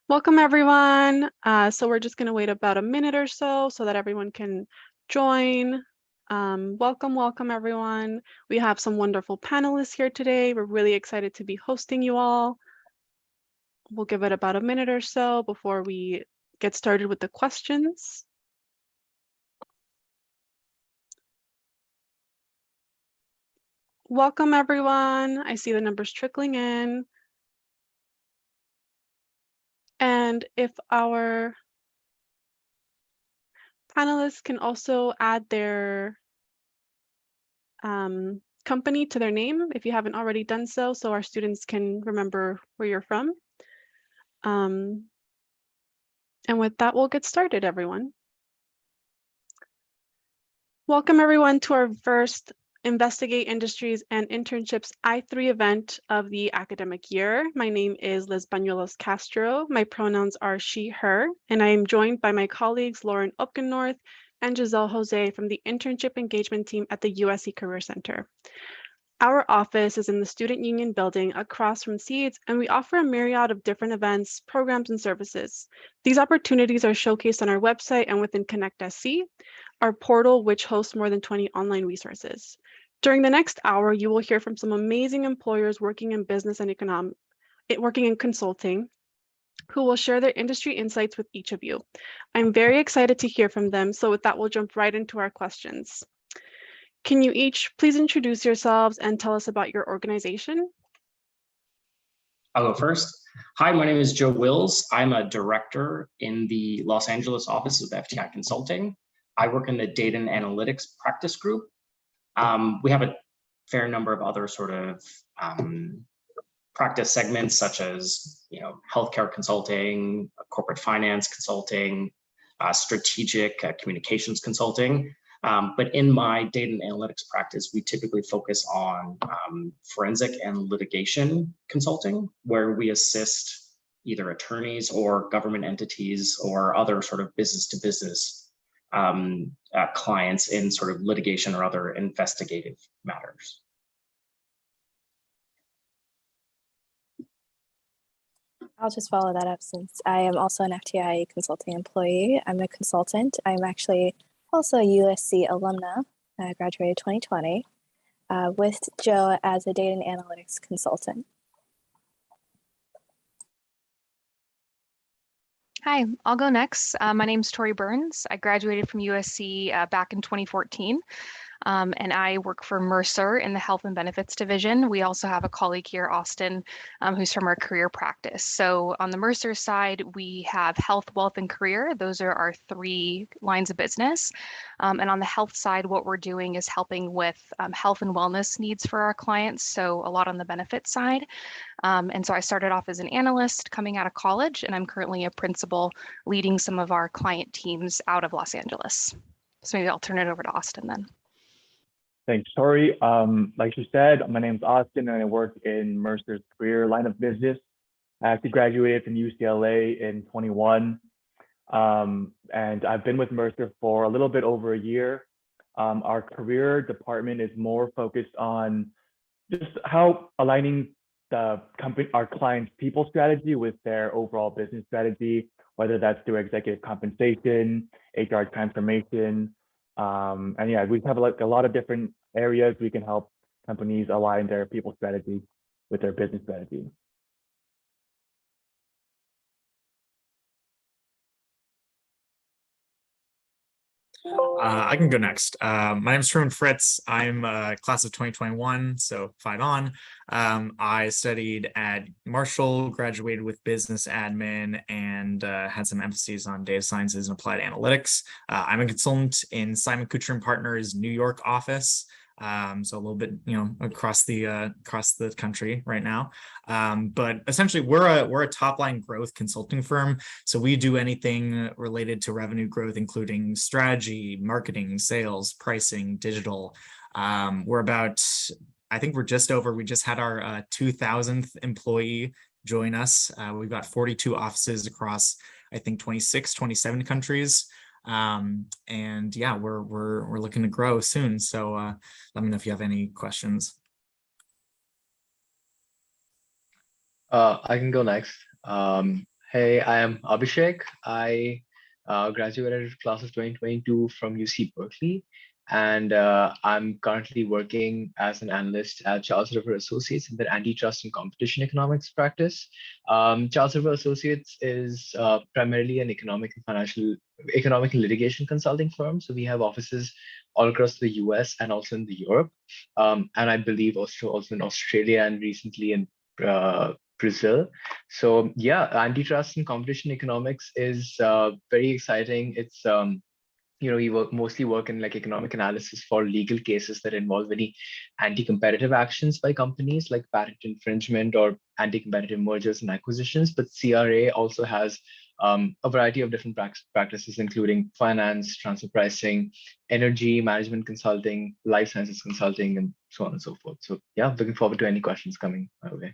Welcome, everyone. So we're just going to wait about a minute or so that everyone can join. Welcome, everyone. We have some wonderful panelists here today. We're really excited to be hosting you all. We'll give it about a minute or so before we get started with the questions. Welcome, everyone. I see the numbers trickling in. And if our panelists can also add their company to their name if you haven't already done so our students can remember where you're from. And with that, we'll get started, everyone. Welcome, everyone, to our first Investigate Industries and Internships I3 event of the academic year. My name is Liz Bañuelos Castro. My pronouns are she, her, and I am joined by my colleagues Lauren Upkennorth and Giselle Jose from the Internship Engagement Team at the USC Career Center. Our office is in the Student Union building across from Seeds, and we offer a myriad of different events, programs, and services. These opportunities are showcased on our website and within Connect SC, our portal, which hosts more than 20 online resources. During the next hour, you will hear from some amazing employers working in business and working in consulting, who will share their industry insights with each of you. I'm very excited to hear from them, so with that, we'll jump right into our questions. Can you each please introduce yourselves and tell us about your organization? I'll go first. Hi, my name is Joe Wills. I'm a director in the Los Angeles office of FTI Consulting. I work in the data and analytics practice group. We have a fair number of other sort of practice segments, such as healthcare consulting, corporate finance consulting, strategic communications consulting. But in my data and analytics practice, we typically focus on forensic and litigation consulting, where we assist either attorneys or government entities or other sort of business-to-business clients in sort of litigation or other investigative matters. I'll just follow that up since I am also an FTI consulting employee. I'm a consultant. I'm actually also a USC alumna. I graduated 2020 with Joe as a data and analytics consultant. Hi, I'll go next. My name's Tori Burns. I graduated from USC back in 2014. And I work for Mercer in the Health and Benefits Division. We also have a colleague here, Austin, who's from our career practice. So on the Mercer side, we have health, wealth, and career. Those are our three lines of business. And on the health side, what we're doing is helping with health and wellness needs for our clients. So a lot on the benefits side. And so I started off as an analyst coming out of college, and I'm currently a principal leading some of our client teams out of Los Angeles. So maybe I'll turn it over to Austin then. Thanks, Tori. Like you said, my name is Austin, and I work in Mercer's career line of business. I actually graduated from UCLA in 21, and I've been with Mercer for a little bit over a year. Our career department is more focused on just how aligning the company, our clients' people strategy with their overall business strategy, whether that's through executive compensation, HR transformation. And yeah, we have like a lot of different areas we can help companies align their people strategy with their business strategy. I can go next. My name is Truman Fritz. I'm a class of 2021, so 5 on. I studied at Marshall, graduated with business admin, and had some emphases on data sciences and applied analytics. I'm a consultant in Simon Kucher & Partners' New York office. So a little bit, across the country right now. But essentially, we're a top line growth consulting firm. So we do anything related to revenue growth, including strategy, marketing, sales, pricing, digital. We're about, I think we just had our 2000th employee join us. We've got 42 offices across, I think, 26, 27 countries. And yeah, we're looking to grow soon. So let me know if you have any questions. I can go next. Hey, I am Abhishek. I graduated class of 2022 from UC Berkeley, and I'm currently working as an analyst at Charles River Associates in their antitrust and competition economics practice. Charles River Associates is primarily an economic and litigation consulting firm. So we have offices all across the US and also in the Europe, and I believe also in Australia and recently in Brazil. So yeah, antitrust and competition economics is very exciting. It's we mostly work in like economic analysis for legal cases that involve any anti-competitive actions by companies like patent infringement or anti-competitive mergers and acquisitions. But CRA also has a variety of different practices, including finance, transfer pricing, energy management consulting, life sciences consulting, and so on and so forth. So yeah, looking forward to any questions coming my way.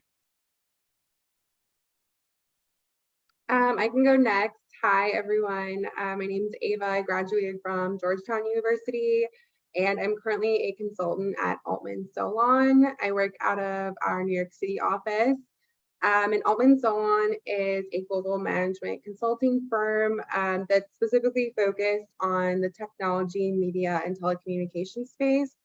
I can go next. Hi, everyone. My name is Ava. I graduated from Georgetown University, and I'm currently a consultant at Altman Solon. I work out of our New York City office. And Altman Solon is a global management consulting firm that's specifically focused on the technology, media, and telecommunications space.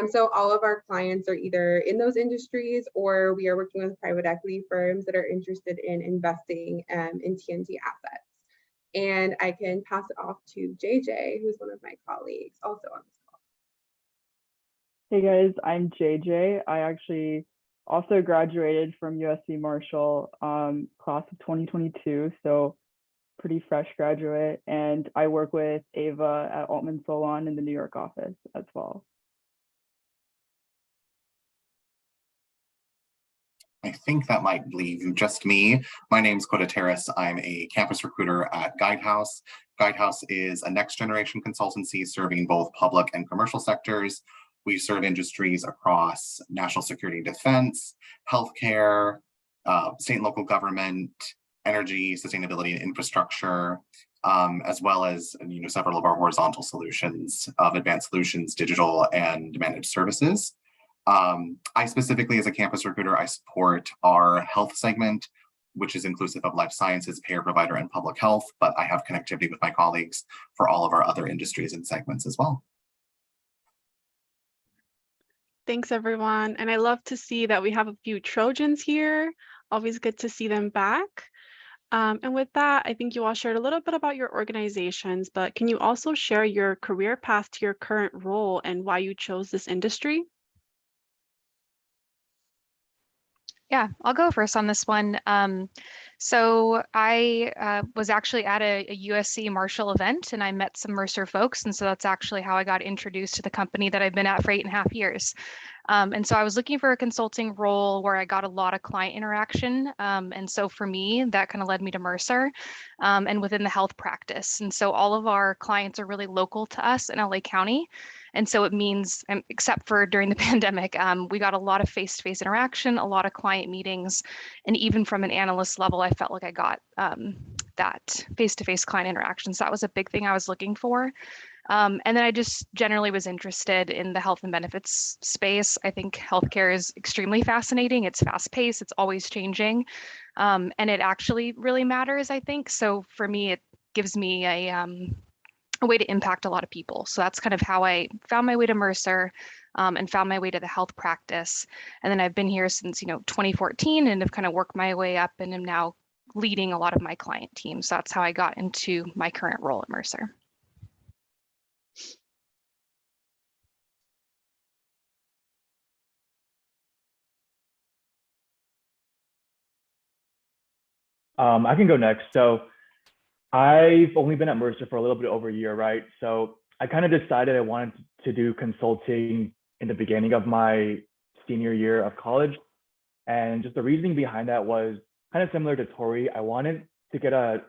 So all of our clients are either in those industries or we are working with private equity firms that are interested in investing in TNT assets. And I can pass it off to JJ, who's one of my colleagues also on this call. Hey guys, I'm JJ. I actually also graduated from USC Marshall class of 2022, so pretty fresh graduate. And I work with Ava at Altman Solon in the New York office as well. I think that might leave just me. My name is Koda Terrace. I'm a campus recruiter at Guidehouse. Guidehouse is a next generation consultancy serving both public and commercial sectors. We serve industries across national security and defense, healthcare, state and local government, energy, sustainability, and infrastructure, as well as several of our horizontal solutions of advanced solutions, digital, and managed services. I specifically, as a campus recruiter, I support our health segment, which is inclusive of life sciences, payer provider, and public health, but I have connectivity with my colleagues for all of our other industries and segments as well. Thanks, everyone. And I love to see that we have a few Trojans here. Always good to see them back. And with that, I think you all shared a little bit about your organizations, but can you also share your career path to your current role and why you chose this industry? Yeah, I'll go first on this one. So I was actually at a USC Marshall event and I met some Mercer folks. And so that's actually how I got introduced to the company that I've been at for 8.5 years. And so I was looking for a consulting role where I got a lot of client interaction. And so for me, that kind of led me to Mercer and within the health practice. And so all of our clients are really local to us in LA County. And so it means, except for during the pandemic, we got a lot of face-to-face interaction, a lot of client meetings, and even from an analyst level, I felt like I got that face-to-face client interaction. So that was a big thing I was looking for. And then I just generally was interested in the health and benefits space. I think healthcare is extremely fascinating. It's fast-paced, it's always changing, and it actually really matters, I think. So for me, it gives me a way to impact a lot of people. So that's kind of how I found my way to Mercer and found my way to the health practice. And then I've been here since 2014 and have kind of worked my way up and am now leading a lot of my client teams. So that's how I got into my current role at Mercer. I can go next. So I've only been at Mercer for a little bit over a year, right? So I kind of decided I wanted to do consulting in the beginning of my senior year of college. And just the reasoning behind that was kind of similar to Tori. I wanted to get a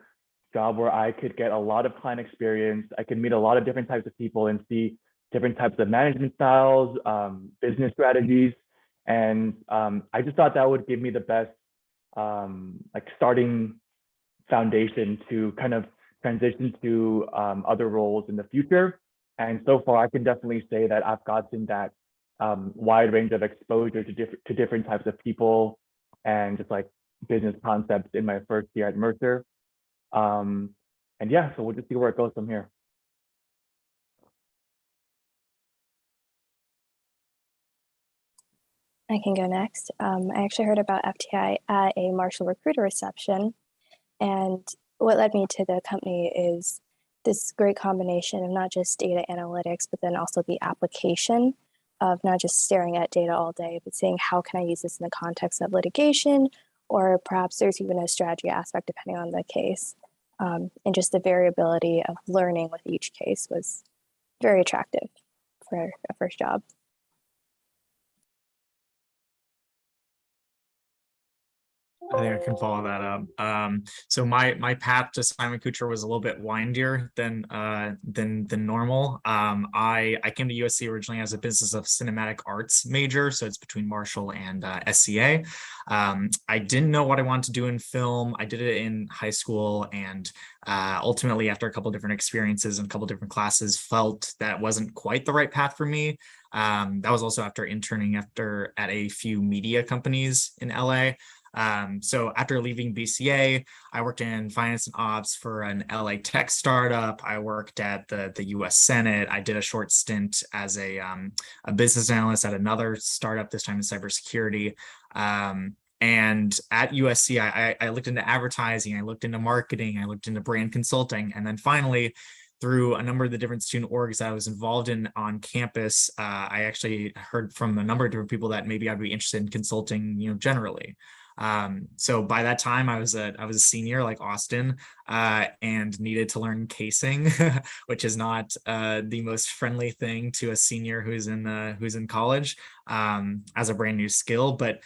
job where I could get a lot of client experience. I could meet a lot of different types of people and see different types of management styles, business strategies. And I just thought that would give me the best like starting foundation to kind of transition to other roles in the future. And so far, I can definitely say that I've gotten that wide range of exposure to different types of people and just like business concepts in my first year at Mercer. And yeah, so we'll just see where it goes from here. I can go next. I actually heard about FTI at a Marshall recruiter reception. And what led me to the company is this great combination of not just data analytics, but then also the application of not just staring at data all day, but saying, how can I use this in the context of litigation? Or perhaps there's even a strategy aspect depending on the case. And just the variability of learning with each case was very attractive for a first job. I think I can follow that up. So my path to Simon Kucher was a little bit windier than normal. I came to USC originally as a business of cinematic arts major, so it's between Marshall and SCA. I didn't know what I wanted to do in film. I did it in high school, and ultimately, after a couple different experiences and a couple different classes, felt that wasn't quite the right path for me. That was also after interning at a few media companies in LA. So after leaving BCA, I worked in finance and ops for an LA tech startup. I worked at the US Senate. I did a short stint as a business analyst at another startup, this time in cybersecurity. And at USC, I looked into advertising, I looked into marketing, I looked into brand consulting. And then finally, through a number of the different student orgs that I was involved in on campus, I actually heard from a number of different people that maybe I'd be interested in consulting, generally. So by that time I was a senior like Austin, and needed to learn casing, which is not the most friendly thing to a senior who's in college, as a brand new skill. But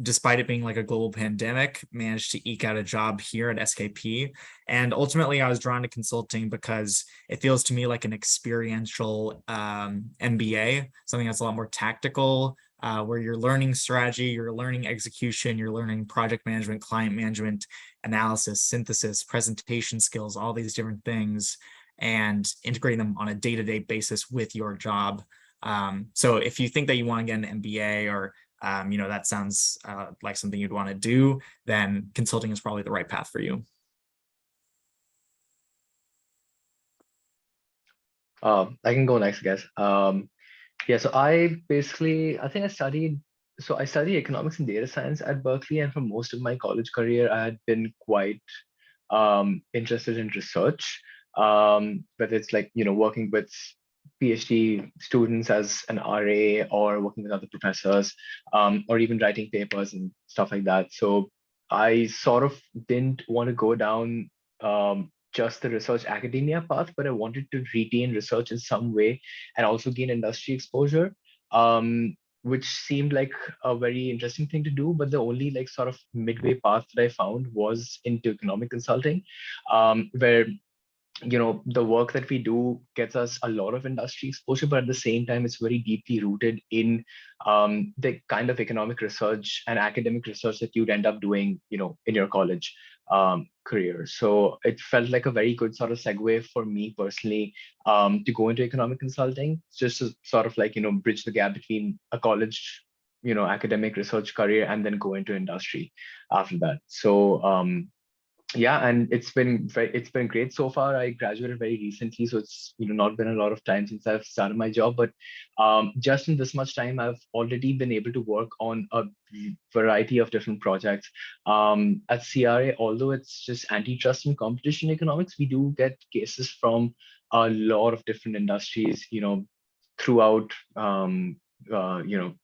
despite it being like a global pandemic, managed to eke out a job here at SKP. And ultimately I was drawn to consulting because it feels to me like an experiential MBA, something that's a lot more tactical, where you're learning strategy, you're learning execution, you're learning project management, client management, analysis, synthesis, presentation skills, all these different things, and integrating them on a day-to-day basis with your job. So if you think that you want to get an MBA, or that sounds like something you'd want to do, then consulting is probably the right path for you. I can go next, I guess. Yeah, so I studied economics and data science at Berkeley, and for most of my college career, I had been quite interested in research, whether it's like, working with PhD students as an RA, or working with other professors, or even writing papers and stuff like that. So I sort of didn't want to go down just the research academia path, but I wanted to retain research in some way and also gain industry exposure, which seemed like a very interesting thing to do. But the only like sort of midway path that I found was into economic consulting, where the work that we do gets us a lot of industry exposure, but at the same time, it's very deeply rooted in the kind of economic research and academic research that you'd end up doing, in your college career. So it felt like a very good sort of segue for me personally, to go into economic consulting, just to sort of like, bridge the gap between a college, academic research career and then go into industry after that. So yeah, and it's been great so far. I graduated very recently, so it's not been a lot of time since I've started my job, but just in this much time, I've already been able to work on a variety of different projects. At CRA, although it's just antitrust and competition economics, we do get cases from a lot of different industries, throughout a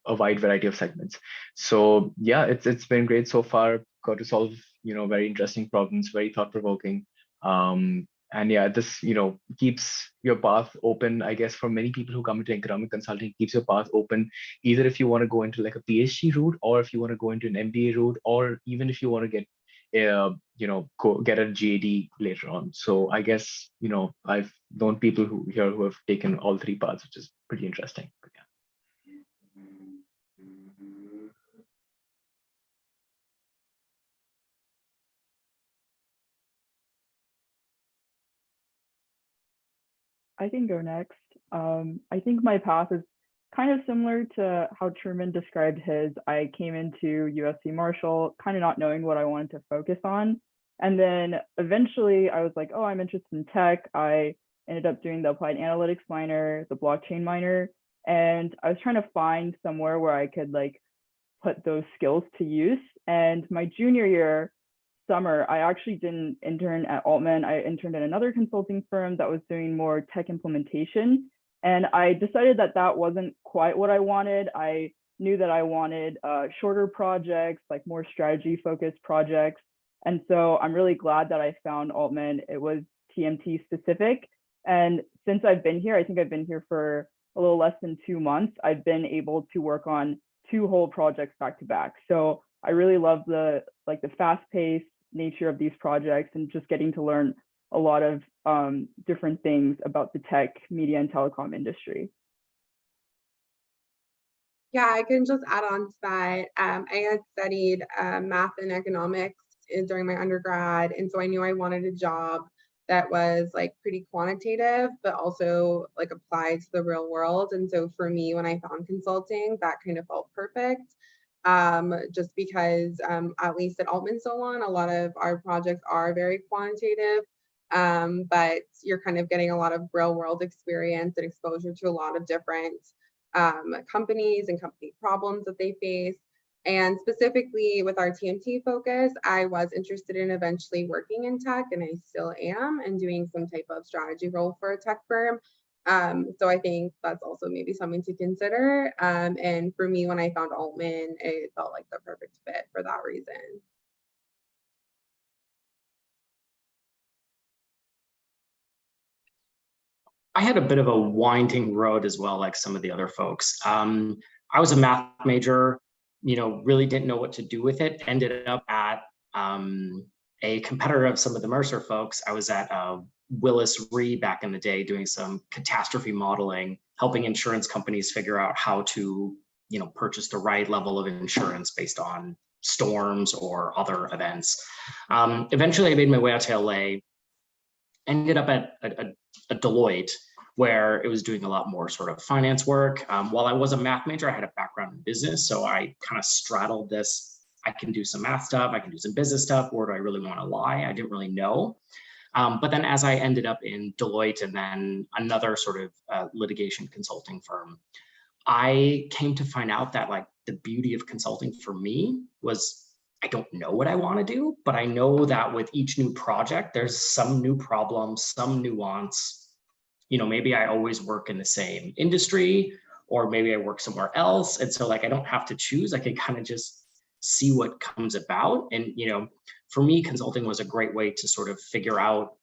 wide variety of segments. So yeah, it's been great so far. Got to solve very interesting problems, very thought-provoking, and yeah, this keeps your path open, I guess, for many people who come into economic consulting. Keeps your path open, either if you want to go into like a PhD route, or if you want to go into an MBA route, or even if you want to get get a GAD later on. So I guess I've known people who have taken all three paths, which is pretty interesting. But yeah. I can go next. I think my path is kind of similar to how Truman described his. I came into USC Marshall kind of not knowing what I wanted to focus on. And then eventually I was like, oh, I'm interested in tech. I ended up doing the applied analytics minor, the blockchain minor, and I was trying to find somewhere where I could like put those skills to use. And my junior year summer, I actually didn't intern at Altman. I interned at another consulting firm that was doing more tech implementation. And I decided that that wasn't quite what I wanted. I knew that I wanted shorter projects, like more strategy focused projects. And so I'm really glad that I found Altman. It was TMT specific. And since I've been here, I think I've been here for a little less than 2 months, I've been able to work on 2 whole projects back to back. So I really love the fast-paced nature of these projects and just getting to learn a lot of different things about the tech, media, and telecom industry. Yeah, I can just add on to that. I had studied math and economics during my undergrad, and so I knew I wanted a job that was like pretty quantitative, but also like applied to the real world. And so for me, when I found consulting, that kind of felt perfect. Just because at least at Altman Solon, a lot of our projects are very quantitative, but you're kind of getting a lot of real world experience and exposure to a lot of different companies and company problems that they face. And specifically with our TMT focus, I was interested in eventually working in tech, and I still am, and doing some type of strategy role for a tech firm. So I think that's also maybe something to consider. And for me, when I found Altman, it felt like the perfect fit for that reason. I had a bit of a winding road as well, like some of the other folks. I was a math major, really didn't know what to do with it. Ended up at a competitor of some of the Mercer folks. I was at Willis Re back in the day doing some catastrophe modeling, helping insurance companies figure out how to, purchase the right level of insurance based on storms or other events. Eventually I made my way out to LA, ended up at a Deloitte, where it was doing a lot more sort of finance work. While I was a math major, I had a background in business. So I kind of straddled this. I can do some math stuff, I can do some business stuff. Where do I really want to lie? I didn't really know. But then as I ended up in Deloitte and then another sort of litigation consulting firm, I came to find out that like the beauty of consulting for me was I don't know what I want to do, but I know that with each new project, there's some new problem, some nuance. Maybe I always work in the same industry, or maybe I work somewhere else. And so like, I don't have to choose. I can kind of just see what comes about. And, for me, consulting was a great way to sort of figure out,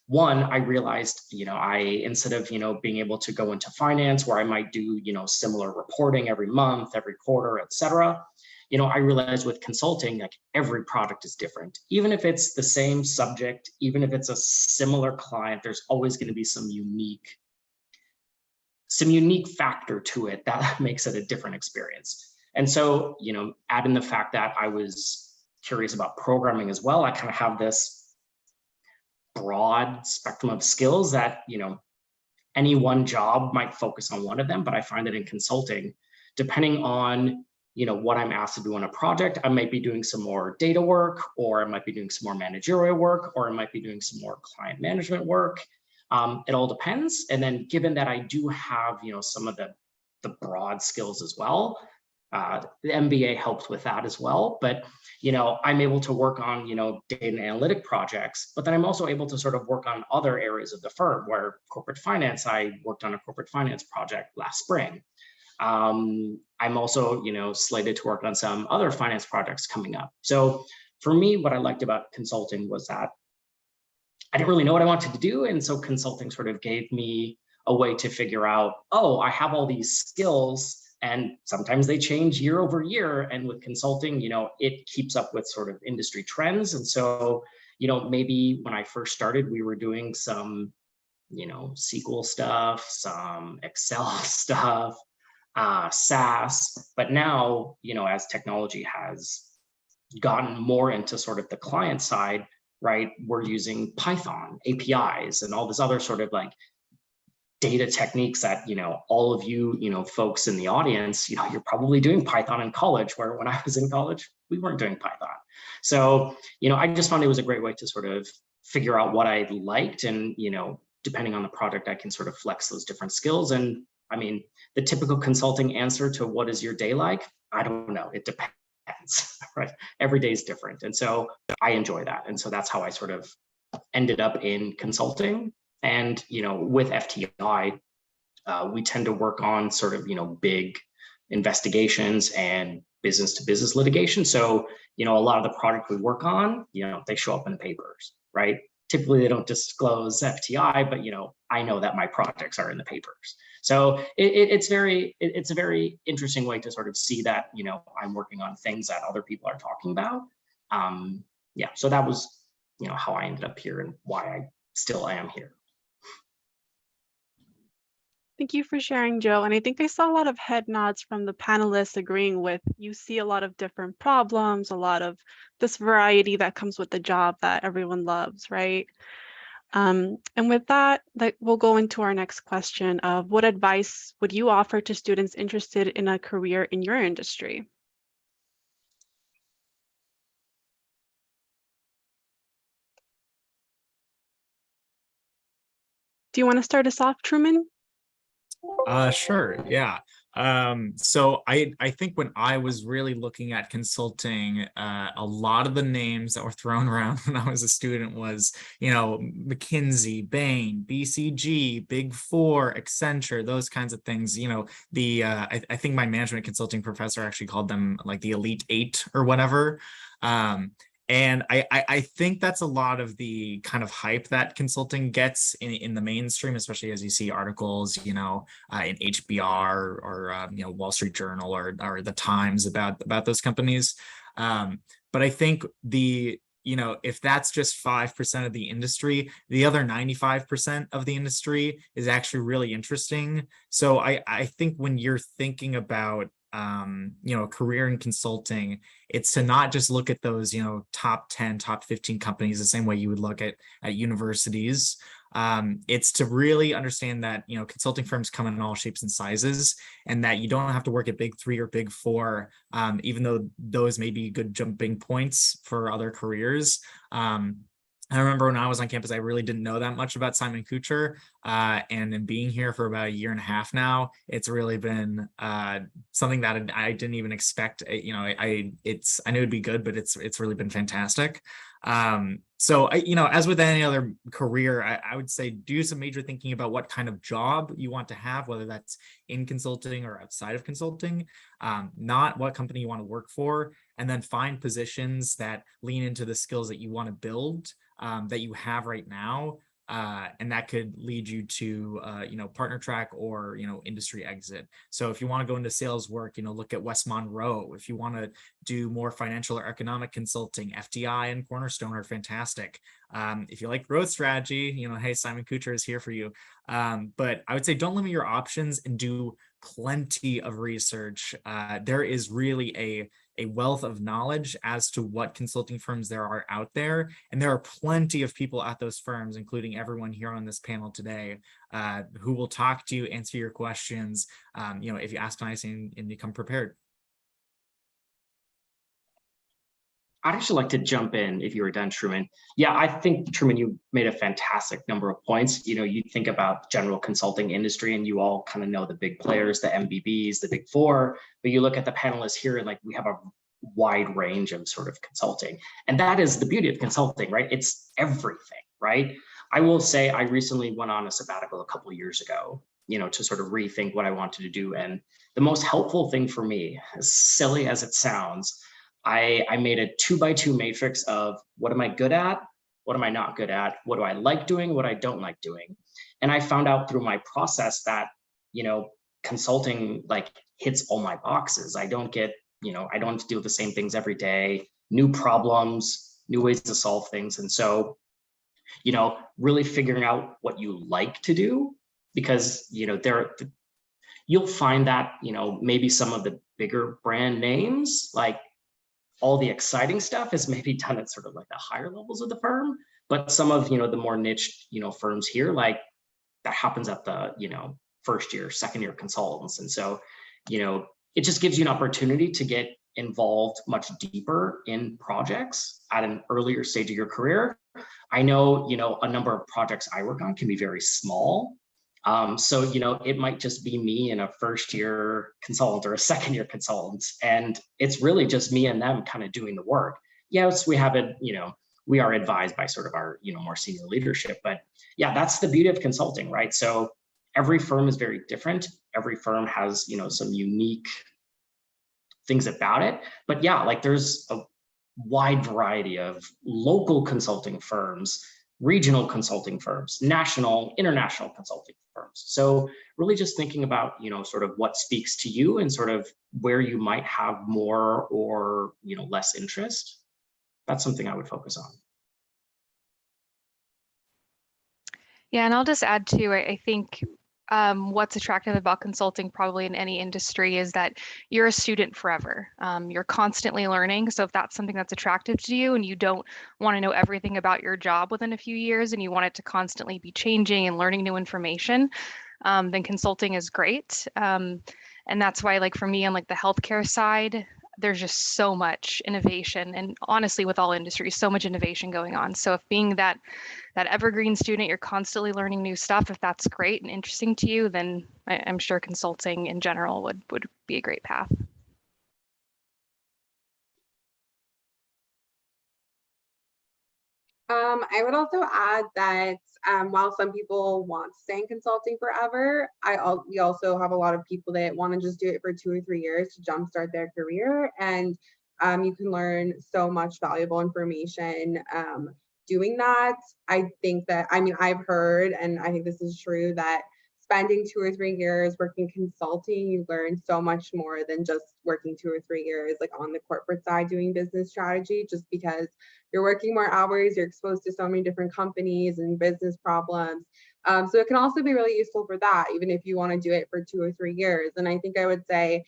one, I realized, instead of, being able to go into finance where I might do, similar reporting every month, every quarter, et cetera. I realized with consulting, like every product is different. Even if it's the same subject, even if it's a similar client, there's always going to be some unique factor to it that makes it a different experience. And so, add in the fact that I was curious about programming as well. I kind of have this broad spectrum of skills that, any one job might focus on one of them, but I find that in consulting, depending on what I'm asked to do on a project, I might be doing some more data work, or I might be doing some more managerial work, or I might be doing some more client management work. It all depends. And then given that I do have, some of the broad skills as well, the MBA helps with that as well. But, I'm able to work on, data and analytic projects, but then I'm also able to sort of work on other areas of the firm where corporate finance, I worked on a corporate finance project last spring. I'm also, slated to work on some other finance projects coming up. So for me, what I liked about consulting was that I didn't really know what I wanted to do. And so consulting sort of gave me a way to figure out, oh, I have all these skills, and sometimes they change year over year. And with consulting, it keeps up with sort of industry trends. And so, maybe when I first started, we were doing some, SQL stuff, some Excel stuff, SaaS, but now, as technology has gotten more into sort of the client side, right, we're using Python, APIs, and all this other sort of like data techniques that, all of you, folks in the audience, you're probably doing Python in college, where when I was in college, we weren't doing Python. So, I just found it was a great way to sort of figure out what I liked, and, depending on the project, I can sort of flex those different skills. And I mean, the typical consulting answer to what is your day like? I don't know. It depends, right? Every day is different. And so I enjoy that. And so that's how I sort of ended up in consulting. And, with FTI, we tend to work on sort of, big investigations and business to business litigation. So, a lot of the product we work on, they show up in the papers, right? Typically they don't disclose FTI, but, I know that my projects are in the papers. So it's a very interesting way to sort of see that, I'm working on things that other people are talking about. Yeah, so that was, how I ended up here and why I still am here. Thank you for sharing, Joe. And I think I saw a lot of head nods from the panelists agreeing with, you see a lot of different problems, a lot of this variety that comes with the job that everyone loves, right? And with that, we'll go into our next question of what advice would you offer to students interested in a career in your industry? Do you want to start us off, Truman? Sure, yeah. So I think when I was really looking at consulting, a lot of the names that were thrown around when I was a student was, McKinsey, Bain, BCG, Big Four, Accenture, those kinds of things. I think my management consulting professor actually called them like the Elite Eight or whatever. And I think that's a lot of the kind of hype that consulting gets in the mainstream, especially as you see articles, in HBR or Wall Street Journal or the Times about those companies. But I think if that's just 5% of the industry, the other 95% of the industry is actually really interesting. So I think when you're thinking about a career in consulting, it's to not just look at those, top 10, top 15 companies the same way you would look at universities. It's to really understand that, consulting firms come in all shapes and sizes, and that you don't have to work at Big Three or Big Four, even though those may be good jumping points for other careers. I remember when I was on campus, I really didn't know that much about Simon-Kucher, and in being here for about a year and a half now, it's really been something that I didn't even expect. I knew it'd be good, but it's really been fantastic. So as with any other career, I would say do some major thinking about what kind of job you want to have, whether that's in consulting or outside of consulting, not what company you want to work for, and then find positions that lean into the skills that you want to build, that you have right now, and that could lead you to partner track or industry exit. So if you want to go into sales work, look at West Monroe. If you want to do more financial or economic consulting, FTI and Cornerstone are fantastic. If you like growth strategy, hey, Simon-Kucher is here for you. But I would say don't limit your options and do plenty of research. There is really a wealth of knowledge as to what consulting firms there are out there. And there are plenty of people at those firms, including everyone here on this panel today, who will talk to you, answer your questions, if you ask nicely and you come prepared. I'd actually like to jump in if you were done, Truman. Yeah, I think, Truman, you made a fantastic number of points. You think about general consulting industry and you all kind of know the big players, the MBBs, the Big Four, but you look at the panelists here and we have a wide range of sort of consulting. And that is the beauty of consulting, right? It's everything, right? I will say I recently went on a sabbatical a couple of years ago, to sort of rethink what I wanted to do. And the most helpful thing for me, as silly as it sounds, I made a 2x2 matrix of what am I good at? What am I not good at? What do I like doing? What I don't like doing? And I found out through my process that, consulting hits all my boxes. I don't have to deal with the same things every day, new problems, new ways to solve things. And so, really figuring out what you like to do, because, you'll find that, maybe some of the bigger brand names, all the exciting stuff is maybe done at sort of the higher levels of the firm, but some of the more niche firms here, that happens at the, first year, second year consultants. And so, it just gives you an opportunity to get involved much deeper in projects at an earlier stage of your career. I know, a number of projects I work on can be very small. So, it might just be me and a first year consultant or a second year consultant. And it's really just me and them kind of doing the work. Yes, we have it, we are advised by sort of our, more senior leadership, but yeah, that's the beauty of consulting, right? So every firm is very different. Every firm has, some unique things about it, but yeah, like there's a wide variety of local consulting firms, regional consulting firms, national, international consulting firms. So really just thinking about, sort of what speaks to you and sort of where you might have more or, less interest. That's something I would focus on. Yeah, and I'll just add too, I think what's attractive about consulting probably in any industry is that you're a student forever. You're constantly learning. So if that's something that's attractive to you and you don't want to know everything about your job within a few years and you want it to constantly be changing and learning new information, then consulting is great. And that's why, like for me on like the healthcare side, there's just so much innovation, and honestly with all industries, so much innovation going on. So if being that evergreen student, you're constantly learning new stuff, if that's great and interesting to you, then I'm sure consulting in general would be a great path. I would also add that while some people want to stay in consulting forever, we also have a lot of people that want to just do it for 2 or 3 years to jumpstart their career. And you can learn so much valuable information doing that. I think that, I've heard, and I think this is true, that spending 2 or 3 years working consulting, you learn so much more than just working 2 or 3 years like on the corporate side doing business strategy, just because you're working more hours, you're exposed to so many different companies and business problems. So it can also be really useful for that, even if you want to do it for 2 or 3 years. And I think I would say,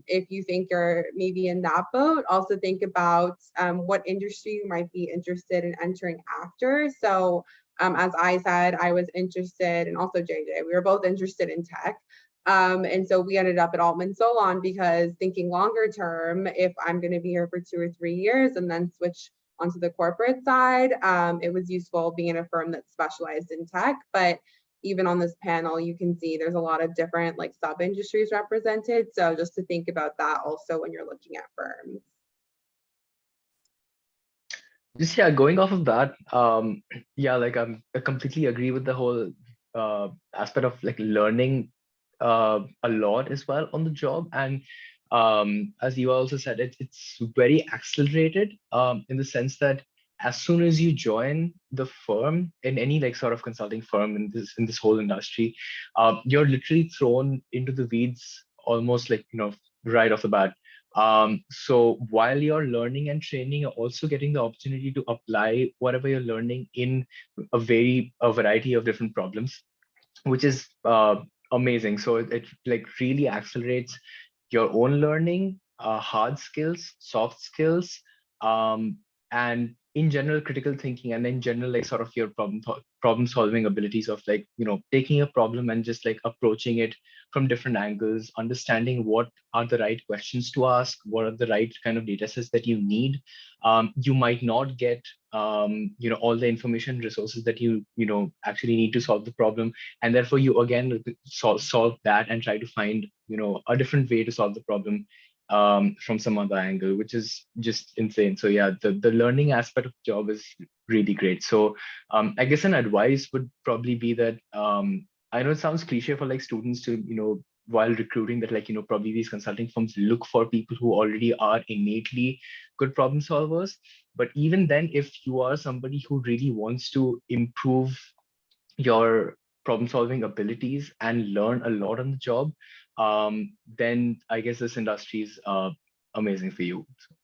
if you think you're maybe in that boat, also think about what industry you might be interested in entering after. So as I said, I was interested, and also JJ, we were both interested in tech. And so we ended up at Altman Solon because thinking longer term, if I'm going to be here for 2 or 3 years and then switch onto the corporate side, it was useful being in a firm that specialized in tech. But even on this panel, you can see there's a lot of different like sub-industries represented. So just to think about that also when you're looking at firms. Just going off of that, I completely agree with the whole aspect of like learning a lot as well on the job. And as you also said, it's very accelerated in the sense that as soon as you join the firm in any like sort of consulting firm in this whole industry, you're literally thrown into the weeds almost like right off the bat. So while you're learning and training, you're also getting the opportunity to apply whatever you're learning in a variety of different problems, which is amazing. So it like really accelerates your own learning, hard skills, soft skills, and in general critical thinking, and in general like sort of your problem solving abilities of like taking a problem and just like approaching it from different angles, understanding what are the right questions to ask, what are the right kind of data sets that you need. You might not get all the information resources that you actually need to solve the problem, and therefore you again solve that and try to find a different way to solve the problem from some other angle, which is just insane. So yeah, the learning aspect of the job is really great. So I guess an advice would probably be that I know it sounds cliche for like students to while recruiting, that like probably these consulting firms look for people who already are innately good problem solvers. But even then, if you are somebody who really wants to improve your problem solving abilities and learn a lot on the job, then I guess this industry is amazing for you. So,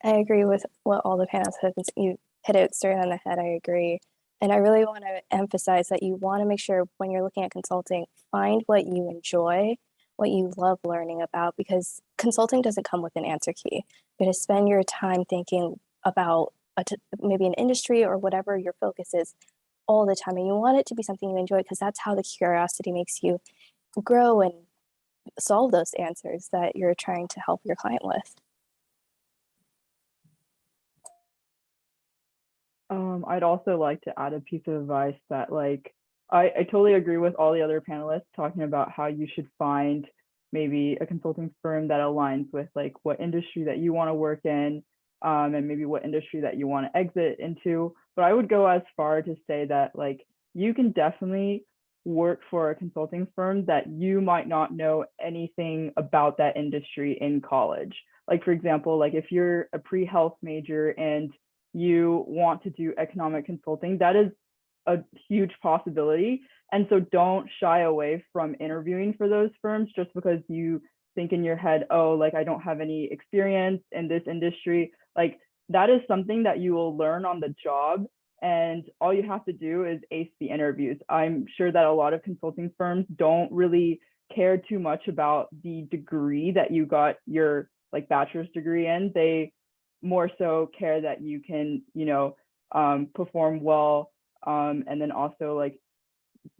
yeah. I agree with what all the panels have. You hit it straight on the head. I agree. And I really want to emphasize that you want to make sure when you're looking at consulting, find what you enjoy, what you love learning about, because consulting doesn't come with an answer key. You're going to spend your time thinking about maybe an industry or whatever your focus is all the time. And you want it to be something you enjoy because that's how the curiosity makes you grow and solve those answers that you're trying to help your client with. I'd also like to add a piece of advice that like, I totally agree with all the other panelists talking about how you should find maybe a consulting firm that aligns with like what industry that you want to work in, and maybe what industry that you want to exit into. But I would go as far to say that like, you can definitely work for a consulting firm that you might not know anything about that industry in college. Like for example, like if you're a pre-health major and you want to do economic consulting, that is a huge possibility. And so don't shy away from interviewing for those firms just because you think in your head, oh, like I don't have any experience in this industry. Like that is something that you will learn on the job. And all you have to do is ace the interviews. I'm sure that a lot of consulting firms don't really care too much about the degree that you got your like bachelor's degree in. They more so care that you can, you know, perform well, and then also like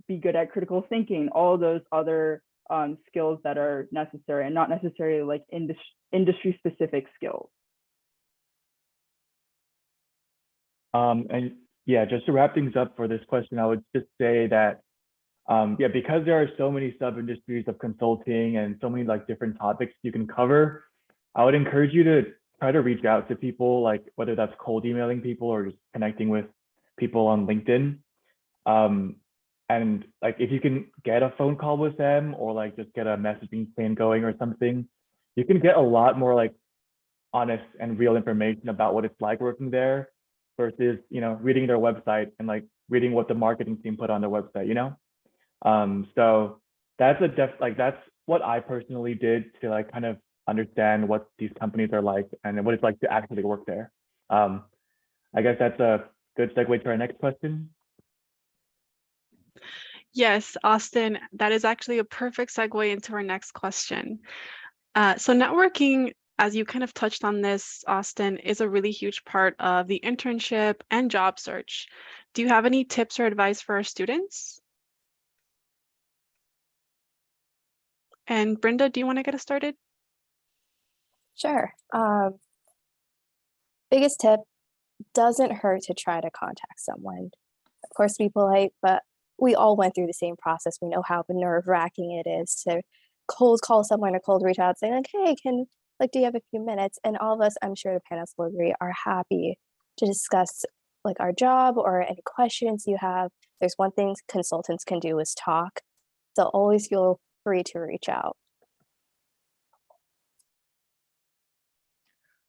be good at critical thinking, all those other skills that are necessary and not necessarily like industry specific skills. And yeah, just to wrap things up for this question, I would just say that yeah, because there are so many sub-industries of consulting and so many like different topics you can cover, I would encourage you to try to reach out to people, like whether that's cold emailing people or just connecting with people on LinkedIn. And like if you can get a phone call with them or like just get a messaging chain going or something, you can get a lot more like honest and real information about what it's like working there versus, you know, reading their website and like reading what the marketing team put on their website, you know? So that's that's what I personally did to like kind of understand what these companies are like and what it's like to actually work there. I guess that's a good segue to our next question. Yes, Austin, that is actually a perfect segue into our next question. So networking, as you kind of touched on this, Austin, is a really huge part of the internship and job search. Do you have any tips or advice for our students? And Brenda, do you want to get us started? Sure. Biggest tip, doesn't hurt to try to contact someone. Of course, be polite, but we all went through the same process. We know how nerve-wracking it is to cold call someone or cold reach out saying like, hey, do you have a few minutes? And all of us, I'm sure the panelists will agree, are happy to discuss like our job or any questions you have. There's one thing consultants can do is talk. So always feel free to reach out.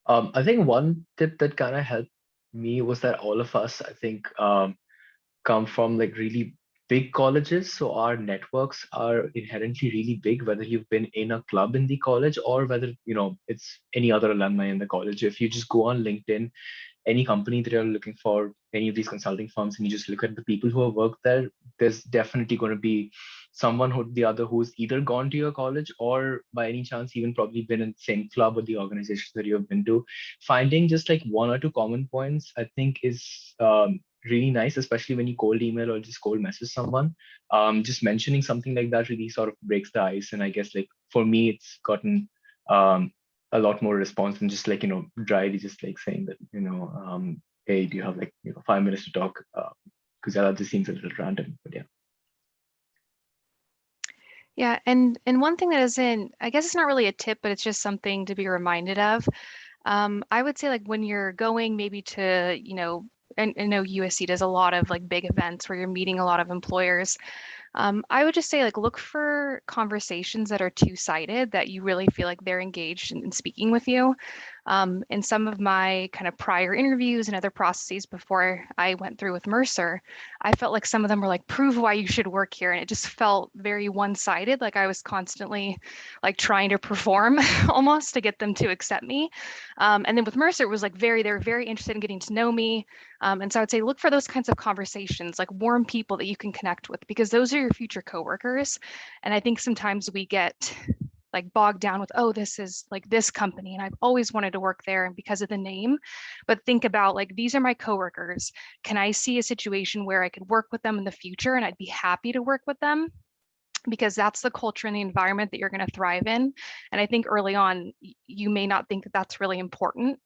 I think one tip that kind of helped me was that all of us, I think, come from like really big colleges. So our networks are inherently really big, whether you've been in a club in the college or whether, you know, it's any other alumni in the college. If you just go on LinkedIn, any company that you're looking for, any of these consulting firms, and you just look at the people who have worked there, there's definitely going to be someone or the other who's either gone to your college or by any chance even probably been in the same club or the organizations that you have been to. Finding just like one or two common points, I think, is really nice, especially when you cold email or just cold message someone. Just mentioning something like that really sort of breaks the ice. And I guess like for me, it's gotten a lot more response than just like, you know, dryly just like saying that, you know, hey, do you have like, you know, 5 minutes to talk? Because that just seems a little random, but yeah. Yeah, and one thing that isn't, I guess it's not really a tip, but it's just something to be reminded of. I would say like when you're going maybe to, you know, and I know USC does a lot of like big events where you're meeting a lot of employers. I would just say like look for conversations that are two-sided, that you really feel like they're engaged in speaking with you. In some of my kind of prior interviews and other processes before I went through with Mercer, I felt like some of them were like, prove why you should work here. And it just felt very one-sided. Like I was constantly like trying to perform almost to get them to accept me. And then with Mercer, it was like they were very interested in getting to know me. And so I would say look for those kinds of conversations, like warm people that you can connect with, because those are your future coworkers. And I think sometimes we get like bogged down with, oh, this is like this company and I've always wanted to work there and because of the name. But think about like, these are my coworkers. Can I see a situation where I could work with them in the future and I'd be happy to work with them? Because that's the culture and the environment that you're going to thrive in. And I think early on, you may not think that that's really important,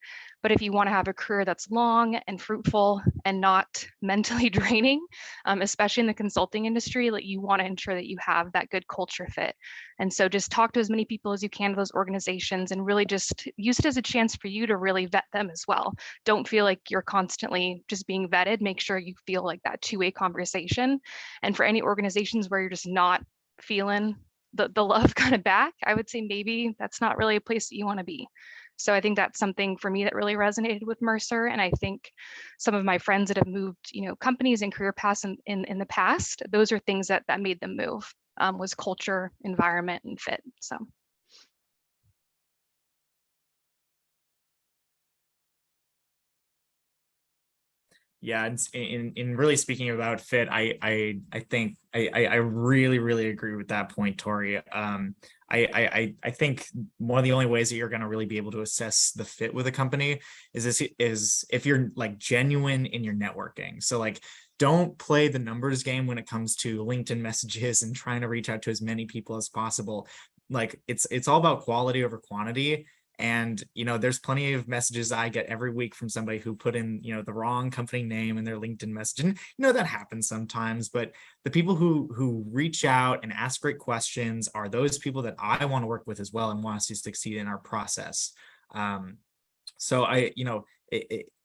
but if you want to have a career that's long and fruitful and not mentally draining, especially in the consulting industry, like you want to ensure that you have that good culture fit. And so just talk to as many people as you can to those organizations and really just use it as a chance for you to really vet them as well. Don't feel like you're constantly just being vetted. Make sure you feel like that two-way conversation. And for any organizations where you're just not feeling the love kind of back, I would say maybe that's not really a place that you want to be. So I think that's something for me that really resonated with Mercer. And I think some of my friends that have moved, companies and career paths in the past, those are things that made them move, was culture, environment, and fit. So. Yeah, in really speaking about fit, I think I really agree with that point, Tori. I think one of the only ways that you're going to really be able to assess the fit with a company is if you're like genuine in your networking. So like, don't play the numbers game when it comes to LinkedIn messages and trying to reach out to as many people as possible. Like it's all about quality over quantity. And, there's plenty of messages I get every week from somebody who put in, the wrong company name in their LinkedIn message. And, that happens sometimes, but the people who reach out and ask great questions are those people that I want to work with as well and want us to succeed in our process. So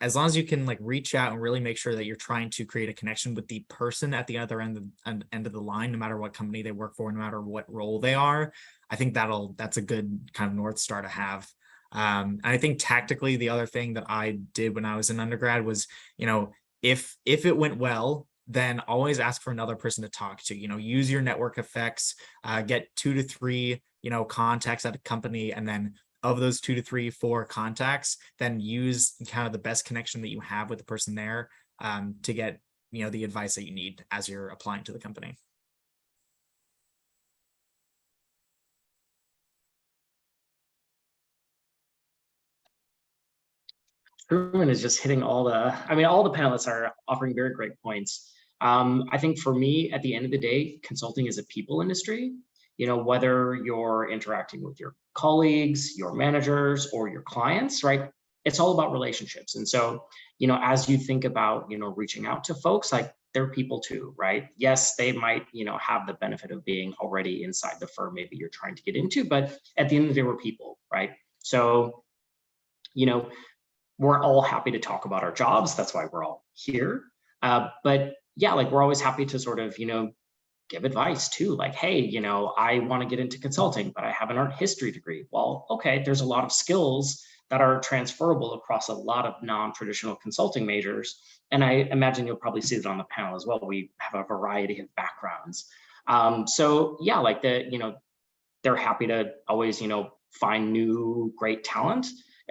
as long as you can like reach out and really make sure that you're trying to create a connection with the person at the other end of the line, no matter what company they work for, no matter what role they are, I think that's a good kind of North Star to have. And I think tactically, the other thing that I did when I was in undergrad was, if it went well, then always ask for another person to talk to, use your network effects, get 2 to 3, contacts at a company. And then of those 2 to 3, 4 contacts, then use kind of the best connection that you have with the person there to get, the advice that you need as you're applying to the company. Truman is just hitting all the panelists are offering very great points. I think for me, at the end of the day, consulting is a people industry. Whether you're interacting with your colleagues, your managers, or your clients, right? It's all about relationships. And so, as you think about, reaching out to folks, like they're people too, right? Yes, they might, have the benefit of being already inside the firm maybe you're trying to get into, but at the end of the day, we're people, right? So, we're all happy to talk about our jobs. That's why we're all here. But yeah, like we're always happy to sort of, give advice too. Like, hey, I want to get into consulting, but I have an art history degree. Well, okay, there's a lot of skills that are transferable across a lot of non-traditional consulting majors. And I imagine you'll probably see it on the panel as well. We have a variety of backgrounds. So yeah, like they're happy to always, find new great talent.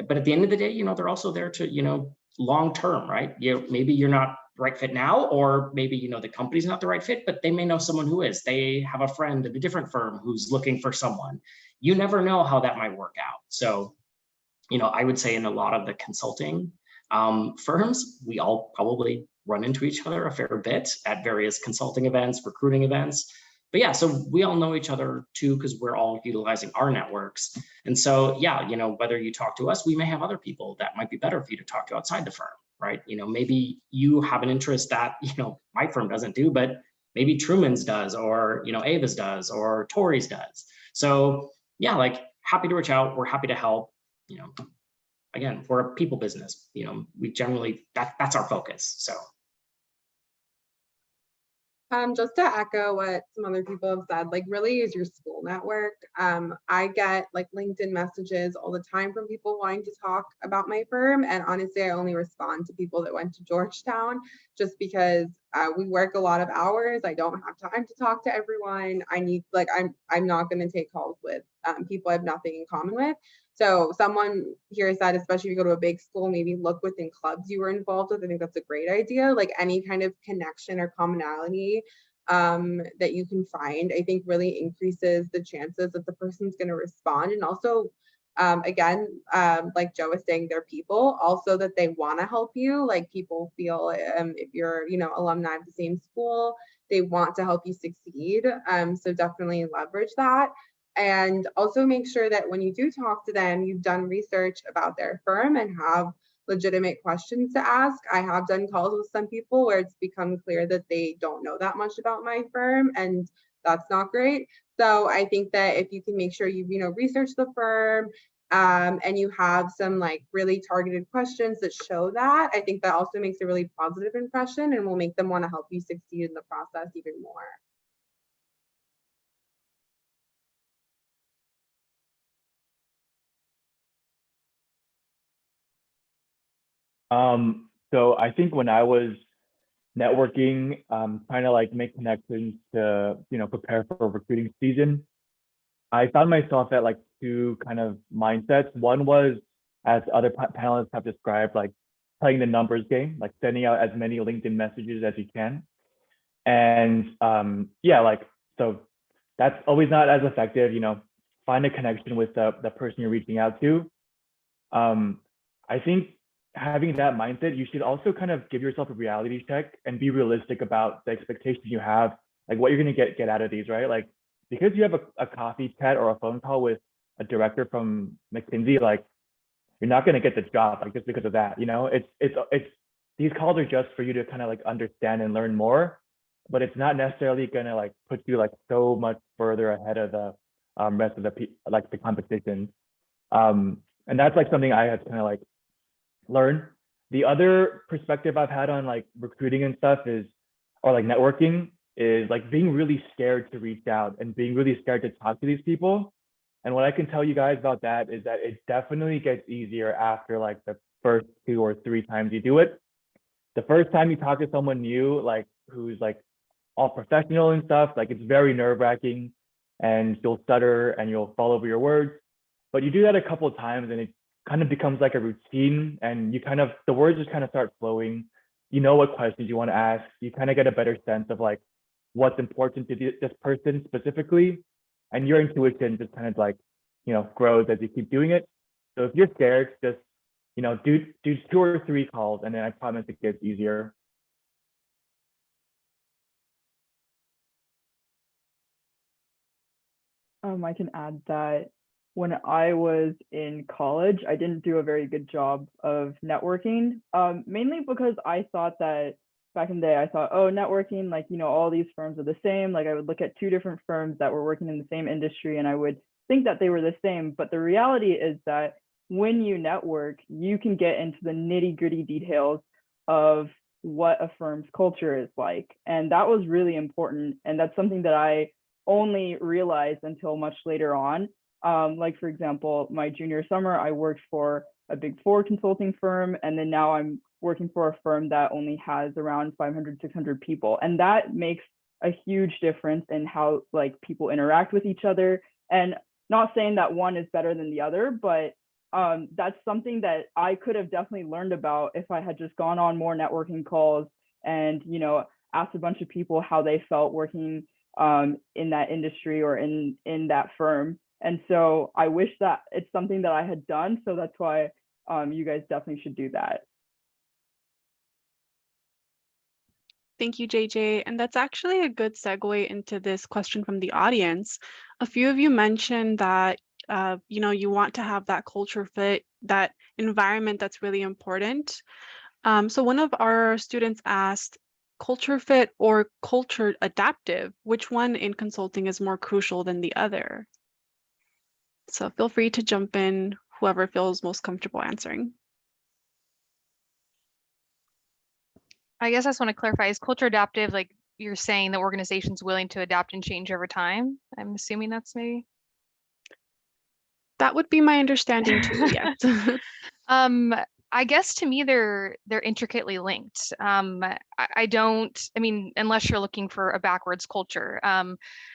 But at the end of the day, they're also there to, long term, right? Maybe you're not the right fit now, or maybe, the company's not the right fit, but they may know someone who is. They have a friend at a different firm who's looking for someone. You never know how that might work out. So, I would say in a lot of the consulting firms, we all probably run into each other a fair bit at various consulting events, recruiting events. But yeah, so we all know each other too, because we're all utilizing our networks. And so, yeah, whether you talk to us, we may have other people that might be better for you to talk to outside the firm, right? Maybe you have an interest that, my firm doesn't do, but maybe Truman's does, or, Ava's does, or Tori's does. So yeah, like happy to reach out. We're happy to help. Again, we're a people business. We generally, that's our focus. So. Just to echo what some other people have said, like really use your school network. I get like LinkedIn messages all the time from people wanting to talk about my firm. And honestly, I only respond to people that went to Georgetown just because we work a lot of hours. I don't have time to talk to everyone. I'm not going to take calls with people I have nothing in common with. So someone here said, especially if you go to a big school, maybe look within clubs you were involved with. I think that's a great idea. Like any kind of connection or commonality that you can find, I think really increases the chances that the person's going to respond. And also, again, like Joe was saying, they're people also that they want to help you. Like people feel if you're, alumni of the same school, they want to help you succeed. So definitely leverage that. And also make sure that when you do talk to them, you've done research about their firm and have legitimate questions to ask. I have done calls with some people where it's become clear that they don't know that much about my firm, and that's not great. So I think that if you can make sure you research the firm, and you have some like really targeted questions that show that, I think that also makes a really positive impression and will make them want to help you succeed in the process even more. So I think when I was networking, trying to like make connections to, prepare for recruiting season, I found myself at like two kind of mindsets. One was, as other panelists have described, like playing the numbers game, like sending out as many LinkedIn messages as you can. And yeah, like, so that's always not as effective, find a connection with the person you're reaching out to. I think having that mindset, you should also kind of give yourself a reality check and be realistic about the expectations you have, like what you're going to get out of these, right? Like, because you have a coffee chat or a phone call with a director from McKinsey, like you're not going to get the job, like just because of that. It's these calls are just for you to kind of like understand and learn more, but it's not necessarily going to like put you like so much further ahead of the rest of the competition. And that's like something I had to kind of like learn. The other perspective I've had on like recruiting and stuff is, or like networking, is like being really scared to reach out and being really scared to talk to these people. And what I can tell you guys about that is that it definitely gets easier after like the first 2 or 3 times you do it. The first time you talk to someone new, like who's like all professional and stuff, like it's very nerve-wracking and you'll stutter and you'll fall over your words. But you do that a couple of times and it kind of becomes like a routine, and the words just kind of start flowing. You know what questions you want to ask. You kind of get a better sense of like what's important to this person specifically, and your intuition just kind of like grows as you keep doing it. So if you're scared, just do 2 or 3 calls, and then I promise it gets easier. I can add that when I was in college, I didn't do a very good job of networking, mainly because I thought that back in the day, I thought, oh, networking, like, all these firms are the same. Like I would look at 2 different firms that were working in the same industry and I would think that they were the same. But the reality is that when you network, you can get into the nitty-gritty details of what a firm's culture is like. And that was really important. And that's something that I only realized until much later on. Like for example, my junior summer, I worked for a Big 4 consulting firm, and then now I'm working for a firm that only has around 500, 600 people. And that makes a huge difference in how like people interact with each other. And not saying that one is better than the other, but that's something that I could have definitely learned about if I had just gone on more networking calls and, asked a bunch of people how they felt working in that industry or in that firm. And so I wish that it's something that I had done. So that's why you guys definitely should do that. Thank you, JJ. And that's actually a good segue into this question from the audience. A few of you mentioned that you want to have that culture fit, that environment that's really important. So one of our students asked, culture fit or culture adaptive, which one in consulting is more crucial than the other? So feel free to jump in, whoever feels most comfortable answering. I guess I just want to clarify, is culture adaptive, like you're saying the organization's willing to adapt and change over time? I'm assuming that's maybe. That would be my understanding too, yes. I guess to me they're intricately linked. I mean, unless you're looking for a backwards culture.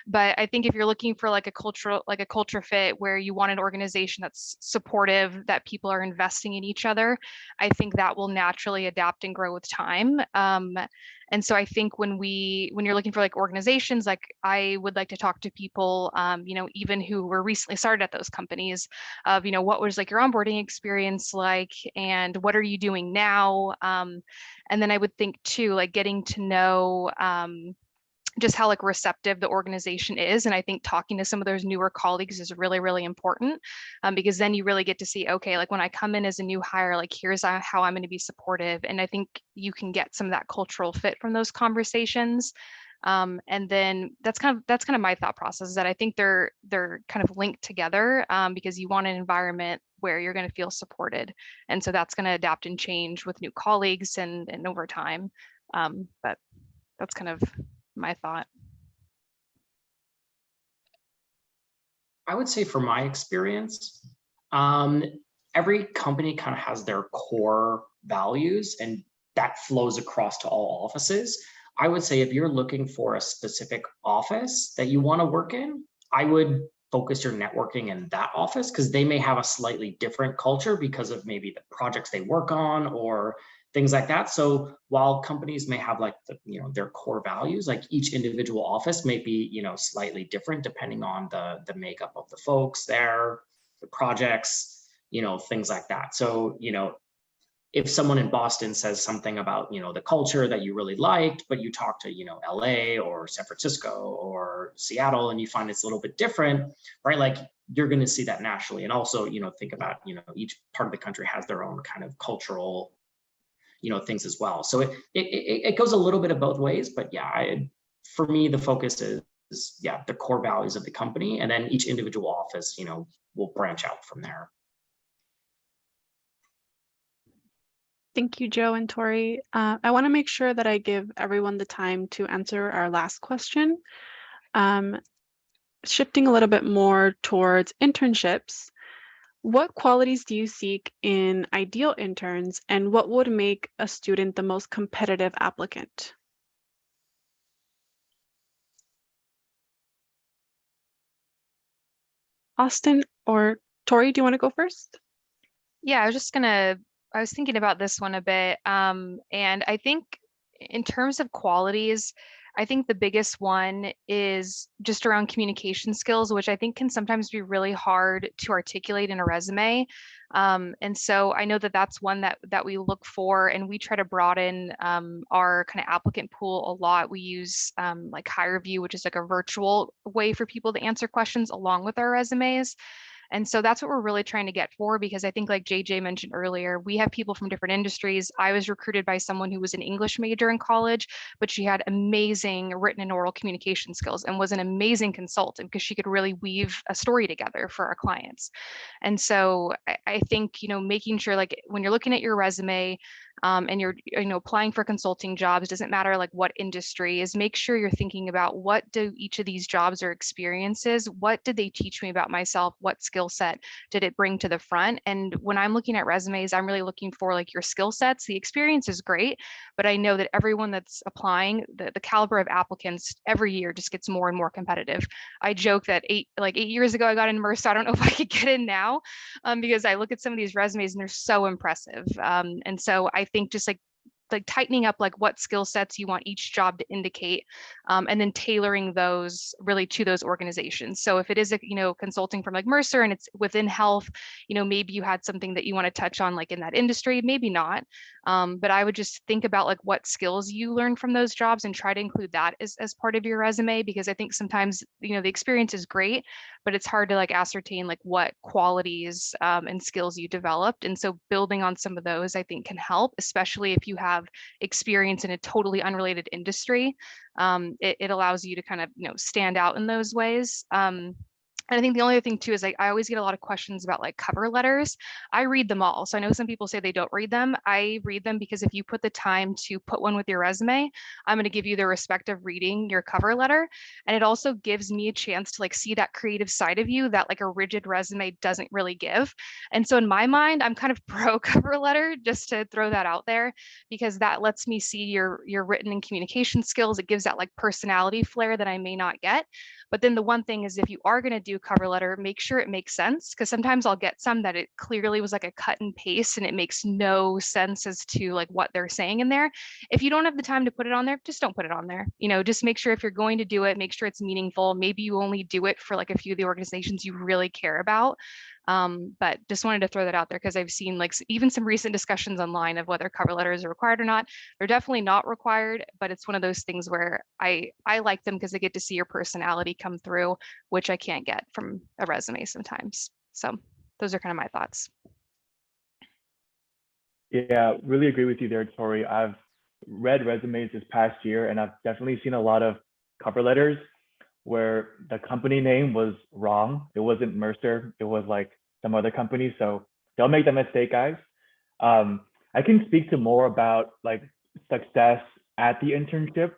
But I think if you're looking for like a culture fit where you want an organization that's supportive, that people are investing in each other, I think that will naturally adapt and grow with time. And so I think when you're looking for like organizations, like I would like to talk to people, even who were recently started at those companies of, what was like your onboarding experience like, and what are you doing now? And then I would think too, like getting to know, just how like receptive the organization is. And I think talking to some of those newer colleagues is really, really important, because then you really get to see, okay, like when I come in as a new hire, like here's how I'm going to be supportive. And I think you can get some of that cultural fit from those conversations. And then that's kind of my thought process, is that I think they're kind of linked together, because you want an environment where you're going to feel supported. And so that's going to adapt and change with new colleagues and over time. But that's kind of my thought. I would say from my experience, every company kind of has their core values, and that flows across to all offices. I would say if you're looking for a specific office that you want to work in, I would focus your networking in that office, because they may have a slightly different culture because of maybe the projects they work on or things like that. So while companies may have like their core values, like each individual office may be slightly different depending on the makeup of the folks there, the projects, things like that. So if someone in Boston says something about the culture that you really liked, but you talk to LA or San Francisco or Seattle and you find it's a little bit different, right? Like you're going to see that naturally. And also think about each part of the country has their own kind of cultural things as well. So it goes a little bit of both ways, but yeah, for me, the focus is the core values of the company, and then each individual office, will branch out from there. Thank you, Joe and Tori. I want to make sure that I give everyone the time to answer our last question. Shifting a little bit more towards internships, what qualities do you seek in ideal interns, and what would make a student the most competitive applicant? Austin or Tori, do you want to go first? Yeah, I was thinking about this one a bit. And I think in terms of qualities, I think the biggest one is just around communication skills, which I think can sometimes be really hard to articulate in a resume. And so I know that that's one that we look for, and we try to broaden our kind of applicant pool a lot. We use like HireVue, which is like a virtual way for people to answer questions along with our resumes. And so that's what we're really trying to get for, because I think like JJ mentioned earlier, we have people from different industries. I was recruited by someone who was an English major in college, but she had amazing written and oral communication skills and was an amazing consultant because she could really weave a story together for our clients. And so I think, making sure like when you're looking at your resume, and you're applying for consulting jobs, doesn't matter like what industry, is make sure you're thinking about what do each of these jobs or experiences, what did they teach me about myself, what skill set did it bring to the front. And when I'm looking at resumes, I'm really looking for like your skill sets. The experience is great, but I know that everyone that's applying, the caliber of applicants every year just gets more and more competitive. I joke that 8 years ago I got in Mercer. I don't know if I could get in now, because I look at some of these resumes and they're so impressive. And so I think just like tightening up like what skill sets you want each job to indicate, and then tailoring those really to those organizations. So if it is consulting from like Mercer and it's within health, maybe you had something that you want to touch on like in that industry, maybe not. But I would just think about like what skills you learn from those jobs and try to include that as part of your resume, because I think sometimes the experience is great, but it's hard to like ascertain like what qualities and skills you developed. And so building on some of those I think can help, especially if you have experience in a totally unrelated industry. It allows you to kind of stand out in those ways. And I think the only other thing too is I always get a lot of questions about like cover letters. I read them all. So I know some people say they don't read them. I read them because if you put the time to put one with your resume, I'm going to give you the respect of reading your cover letter. And it also gives me a chance to like see that creative side of you that like a rigid resume doesn't really give. And so in my mind, I'm kind of pro cover letter, just to throw that out there, because that lets me see your written and communication skills. It gives that like personality flair that I may not get. But then the one thing is, if you are going to do cover letter, make sure it makes sense, because sometimes I'll get some that it clearly was like a cut and paste and it makes no sense as to like what they're saying in there. If you don't have the time to put it on there, just don't put it on there. Just make sure if you're going to do it, make sure it's meaningful. Maybe you only do it for like a few of the organizations you really care about. But just wanted to throw that out there because I've seen like even some recent discussions online of whether cover letters are required or not. They're definitely not required, but it's one of those things where I like them because I get to see your personality come through, which I can't get from a resume sometimes. So those are kind of my thoughts. Yeah, really agree with you there, Tori. I've read resumes this past year, and I've definitely seen a lot of cover letters where the company name was wrong. It wasn't Mercer, it was like some other company. So don't make that mistake, guys. I can speak to more about like success at the internship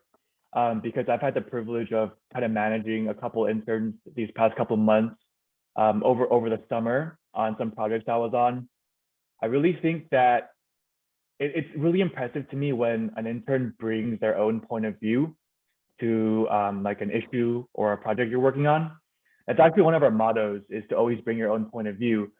because I've had the privilege of kind of managing a couple interns these past couple months over the summer on some projects I was on. I really think that it's really impressive to me when an intern brings their own point of view to like an issue or a project you're working on. That's actually one of our mottos, is to always bring your own point of view.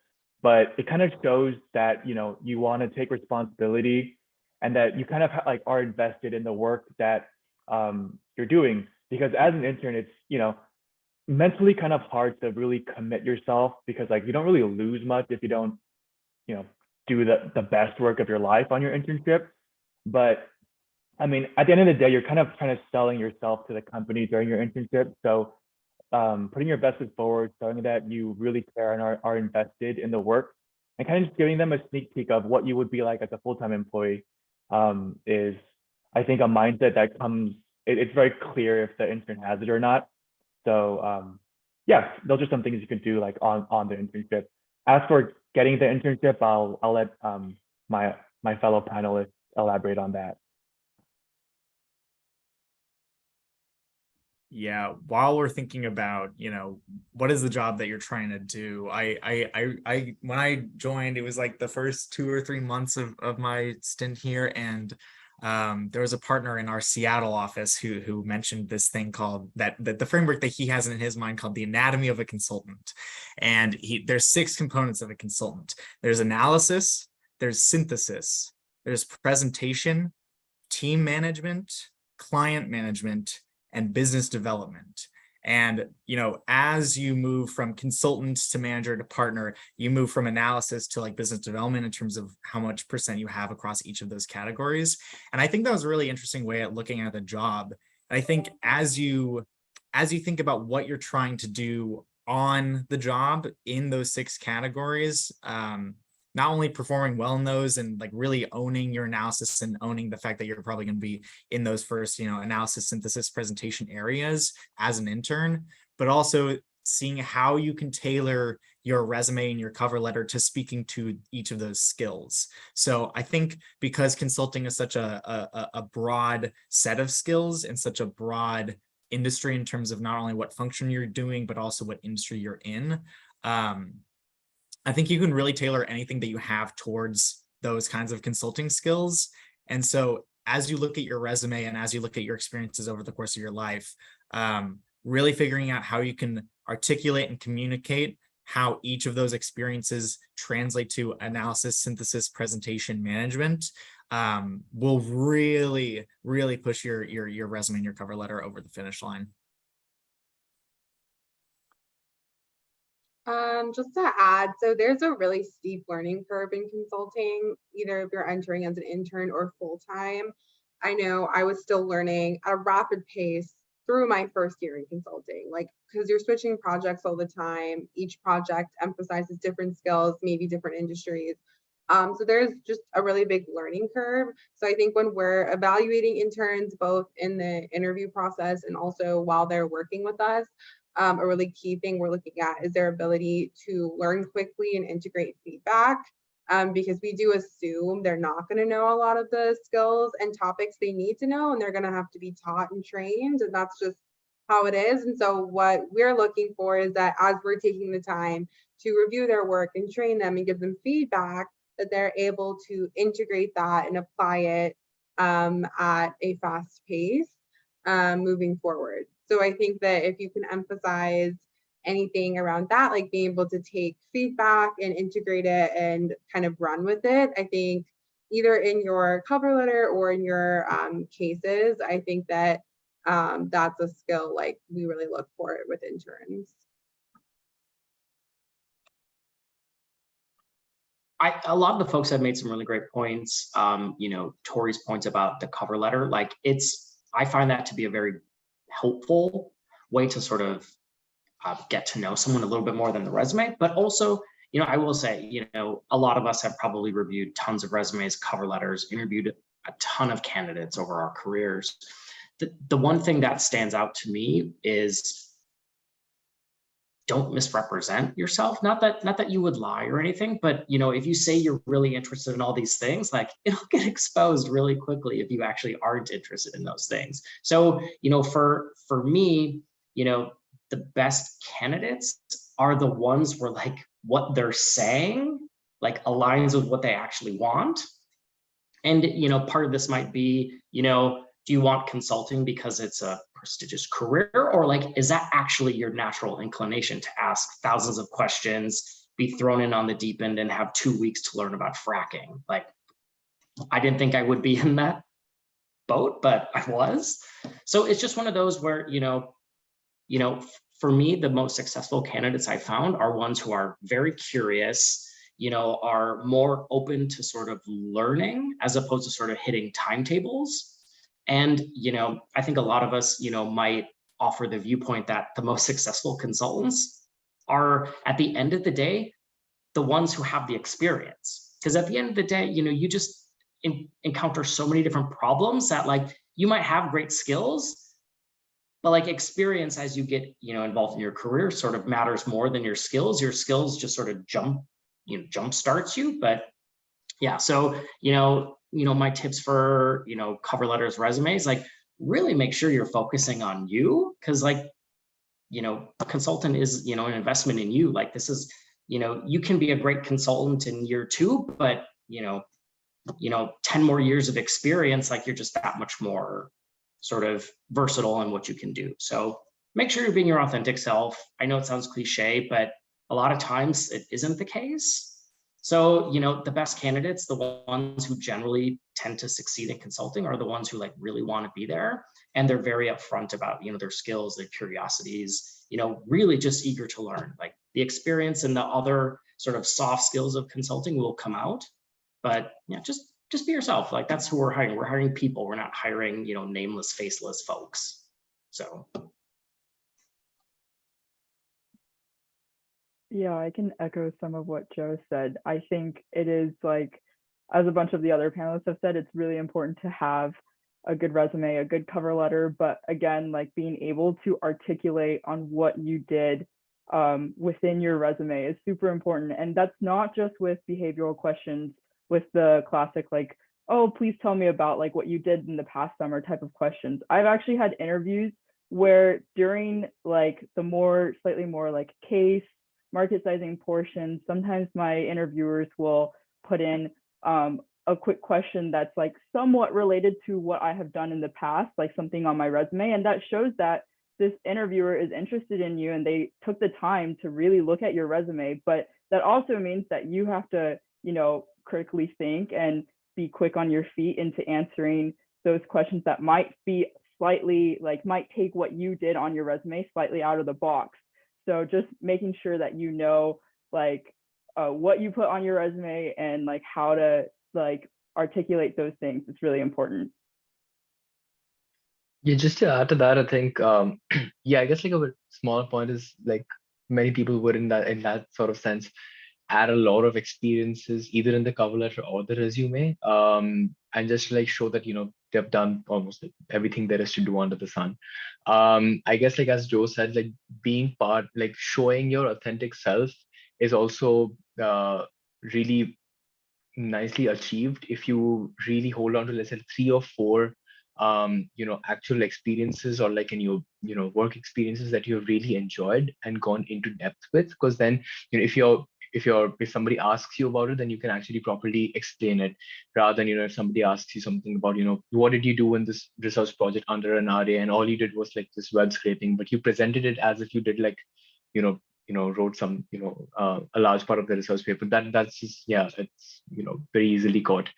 But it kind of shows that you want to take responsibility and that you kind of like are invested in the work that you're doing. Because as an intern, it's mentally kind of hard to really commit yourself because like you don't really lose much if you don't do the best work of your life on your internship. But I mean, at the end of the day, you're kind of selling yourself to the company during your internship. So putting your best foot forward, showing that you really care and are invested in the work, and kind of just giving them a sneak peek of what you would be like as a full-time employee is, I think, a mindset that it's very clear if the intern has it or not. So yeah, those are some things you can do like on the internship. As for getting the internship, I'll let my fellow panelists elaborate on that. Yeah, while we're thinking about, what is the job that you're trying to do? I when I joined, it was like the first 2 or 3 months of my stint here, and there was a partner in our Seattle office who mentioned this thing called that the framework that he has in his mind called the anatomy of a consultant. And there's 6 components of a consultant. There's analysis, there's synthesis, there's presentation, team management, client management, and business development. And as you move from consultant to manager to partner, you move from analysis to like business development in terms of how much % you have across each of those categories. And I think that was a really interesting way at looking at the job. And I think as you think about what you're trying to do on the job in those 6 categories, not only performing well in those and like really owning your analysis and owning the fact that you're probably going to be in those first, analysis, synthesis, presentation areas as an intern, but also seeing how you can tailor your resume and your cover letter to speaking to each of those skills. So I think because consulting is such a broad set of skills and such a broad industry in terms of not only what function you're doing, but also what industry you're in, I think you can really tailor anything that you have towards those kinds of consulting skills. And so as you look at your resume and as you look at your experiences over the course of your life, really figuring out how you can articulate and communicate how each of those experiences translate to analysis, synthesis, presentation, management will really, really push your resume and your cover letter over the finish line. Just to add, so there's a really steep learning curve in consulting, either if you're entering as an intern or full-time. I know I was still learning at a rapid pace through my first year in consulting, like because you're switching projects all the time. Each project emphasizes different skills, maybe different industries. So there's just a really big learning curve. So I think when we're evaluating interns, both in the interview process and also while they're working with us, a really key thing we're looking at is their ability to learn quickly and integrate feedback, because we do assume they're not going to know a lot of the skills and topics they need to know, and they're going to have to be taught and trained, and that's just how it is. And so what we're looking for is that as we're taking the time to review their work and train them and give them feedback, that they're able to integrate that and apply it at a fast pace moving forward. So I think that if you can emphasize anything around that, like being able to take feedback and integrate it and kind of run with it. I think either in your cover letter or in your cases, I think that that's a skill like we really look for with interns. A lot of the folks have made some really great points. You know, Tori's points about the cover letter, like I find that to be a very helpful way to sort of get to know someone a little bit more than the resume. But also, you know, I will say, you know, a lot of us have probably reviewed tons of resumes, cover letters, interviewed a ton of candidates over our careers. The one thing that stands out to me is don't misrepresent yourself. Not that you would lie or anything, but you know, if you say you're really interested in all these things, like it'll get exposed really quickly if you actually aren't interested in those things. So, you know, for me, you know, the best candidates are the ones where like what they're saying like aligns with what they actually want. And, you know, part of this might be, you know, do you want consulting because it's a prestigious career, or like, is that actually your natural inclination to ask thousands of questions, be thrown in on the deep end and have 2 weeks to learn about fracking? Like, I didn't think I would be in that boat, but I was. So it's just one of those where, you know, for me, the most successful candidates I found are ones who are very curious, you know, are more open to sort of learning as opposed to sort of hitting timetables. And, you know, I think a lot of us, you know, might offer the viewpoint that the most successful consultants are, at the end of the day, the ones who have the experience. Because at the end of the day, you know, you just encounter so many different problems that like you might have great skills, but like experience as you get, you know, involved in your career sort of matters more than your skills. Your skills just sort of jump starts you. But yeah, so, you know, my tips for, you know, cover letters, resumes, like really make sure you're focusing on you, because like, you know, a consultant is, you know, an investment in you. Like this is, you know, you can be a great consultant in year 2, but, you know, 10 more years of experience, like you're just that much more sort of versatile in what you can do. So make sure you're being your authentic self. I know it sounds cliche, but a lot of times it isn't the case. So, you know, the best candidates, the ones who generally tend to succeed in consulting, are the ones who like really want to be there. And they're very upfront about, you know, their skills, their curiosities, you know, really just eager to learn. Like the experience and the other sort of soft skills of consulting will come out. But yeah, just be yourself. Like that's who we're hiring. We're hiring people. We're not hiring, you know, nameless, faceless folks. So. Yeah, I can echo some of what Joe said. I think it is like, as a bunch of the other panelists have said, it's really important to have a good resume, a good cover letter, but again, like being able to articulate on what you did within your resume is super important. And that's not just with behavioral questions, with the classic like, oh, please tell me about like what you did in the past summer type of questions. I've actually had interviews where during like the slightly more like case, market sizing portions, sometimes my interviewers will put in a quick question that's like somewhat related to what I have done in the past, like something on my resume. And that shows that this interviewer is interested in you and they took the time to really look at your resume. But that also means that you have to, you know, critically think and be quick on your feet into answering those questions that might be slightly like might take what you did on your resume slightly out of the box. So just making sure that you know like what you put on your resume and like how to like articulate those things is really important. Yeah, just to add to that, I think yeah, I guess like a small point is like many people would in that sort of sense add a lot of experiences either in the cover letter or the resume, and just like show that, you know, they've done almost like everything there is to do under the sun. I guess like as Joe said, like being part, like showing your authentic self is also really nicely achieved if you really hold on to, let's say, 3 or 4 you know, actual experiences or like in your, you know, work experiences that you've really enjoyed and gone into depth with, because then, you know, if somebody asks you about it, then you can actually properly explain it, rather than, you know, if somebody asks you something about, you know, what did you do in this research project under an RA and all you did was like this web scraping, but you presented it as if you did like, wrote some, a large part of the research paper. That's just, yeah, it's, very easily caught.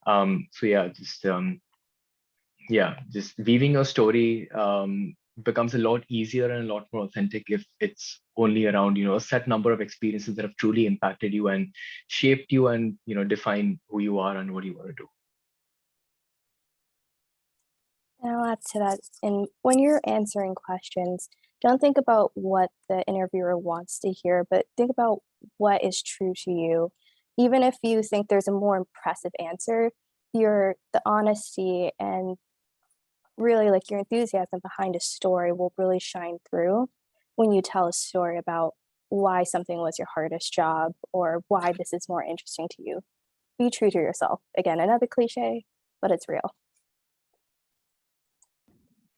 So yeah, just weaving a story becomes a lot easier and a lot more authentic if it's only around, a set number of experiences that have truly impacted you and shaped you and, define who you are and what you want to do. And I'll add to that. And when you're answering questions, don't think about what the interviewer wants to hear, but think about what is true to you. Even if you think there's a more impressive answer, the honesty and really like your enthusiasm behind a story will really shine through when you tell a story about why something was your hardest job or why this is more interesting to you. Be true to yourself. Again, another cliche, but it's real.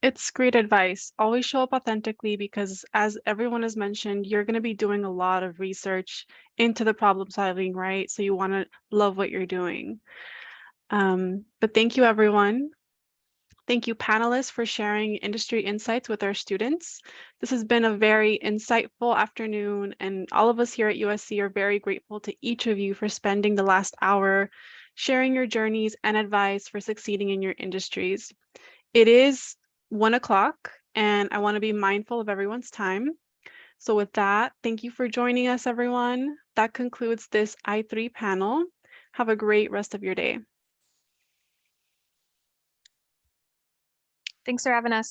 It's great advice. Always show up authentically because, as everyone has mentioned, you're going to be doing a lot of research into the problem solving, right? So you want to love what you're doing. But thank you, everyone. Thank you, panelists, for sharing industry insights with our students. This has been a very insightful afternoon, and all of us here at USC are very grateful to each of you for spending the last hour sharing your journeys and advice for succeeding in your industries. It is 1 o'clock, and I want to be mindful of everyone's time. So with that, thank you for joining us, everyone. That concludes this I3 panel. Have a great rest of your day. Thanks for having us.